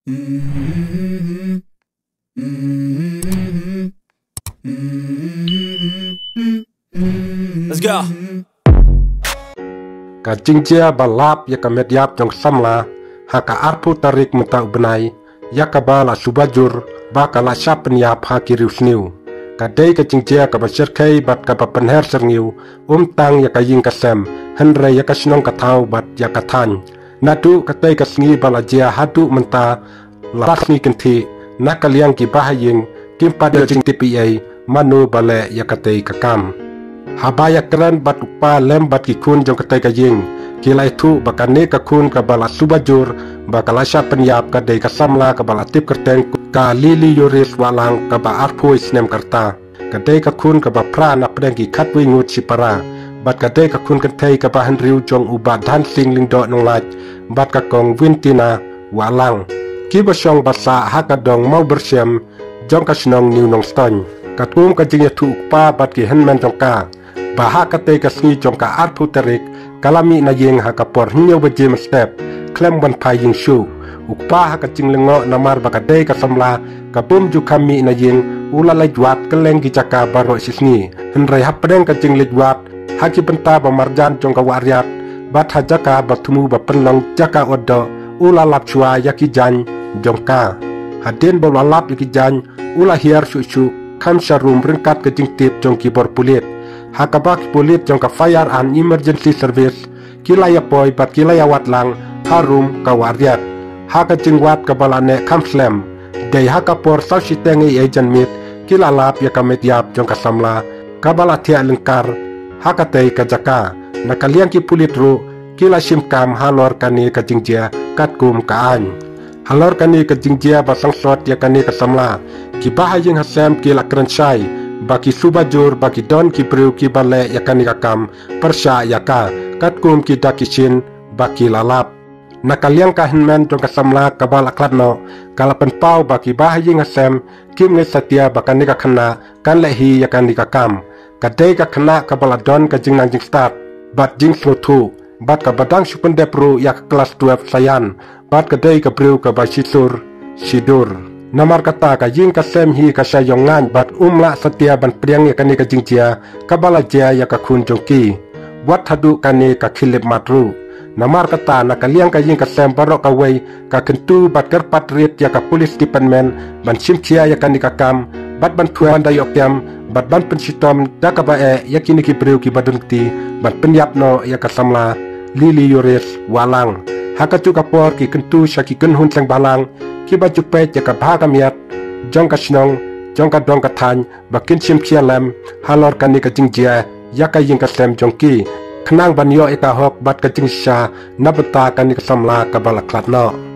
Let's go. Kajing jia balap ya kamet yap jong samla haka arpu tarik mentau benai ya kabala subajur bakala syapen yap haki riusniu kadai kajing jia kabasir kai bat kapapenher serniu tang ya kaying kasem henre ya kasnong katau bat ya katan nadu katai kasngi bala jia hadu menta lapasni kenti nakaliang ki bahaying kimpada jing TPA manu bale ya katai kakam habaya keren bat upa lem bat kikun jong katai kaying kilai tu bakane kakun kabala subajur bakala syapen yap kadai kasamla kabala tip kerteng ka lili yoris walang kaba arpoi snem karta kadai kakun kaba pra napdeng ki katwi ngut sipara bat kadai kakun kentai kaba henriu jong uba dancing lingdo nonglaj bat kakong wintina walang kibasyong basa hakadong mau bersiam jong kasnong niu nong stony katum kajing ya tu ukpa bat ki henmen jong ka baha katai kasni jong ka arpu tarik kalami na yeng hakapor hinyo bajim step klem ban paying shu ukpa hakacing lengo namar bakadai kasamla kapum ju kami na yeng ula lejwat keleng ki caka baro sisni henrai hapdeng kacing lejwat haki penta bamarjan jong ka wariat bat hajaka batumu bapenlong jaka odo ula lap chua yaki jan jong ka hadin bola lap yaki jan ula hiar shu kam sharum ringkat kacing tip jong ki bor pulit hakabak pulit jong ka fire and emergency service kilaya poi bat kilaya watlang harum ka wariat haka jingwat ka balane kamslem dei haka por sausi tengi agent mit kilalap ya kamet yap jong ka samla kabala tia lengkar haka tei ka jaka nakaliang ki pulit ru kila simkam halor kani ka jingjia katkum ka an halor kani ka jingjia basang sot ya kani ka samla ki bahayeng hasem kila krenshai baki subajur baki don ki priu ki bale yakani kakam persya yaka katkum ki dakishin baki lalap nakaliang kahinmen jong kasamla kabal aklatno kalapen pau baki bahaying asem kim nge satia bakani kakana kan lehi yakani kakam kadai kakana kabala don ka jingnang jing start bat jing slotu bat ka badang supen depru yak kelas 12 sayan bat kadai ka priu ka basisur sidur namar kata ka ying kasem hi kasayongan bat umla setia ban priang ya kani ka jingjia kabala jia ya ka kun jongki buat hadu kani ka khilip matru namar kata nakaliang ka ying kasem barok ka wei ka kentu bat kerpat rit ya ka police department ban simcia ya kani ka kam bat ban tuan dayok tiam bat ban pensitom da ka bae ya kini ki priu ki badungti bat penyapno ya ka samla lili yoris walang hakatu kapor ki kentu syaki kenhun sang balang kiba jupe jaka bhaga miat jong ka snong jong ka dong ka than bakin sim lem halor kani ka jingjia yaka ying ka sem jongki khnang banyo eka hok bat ka jingsha nabata kani ka samla ka bala klatno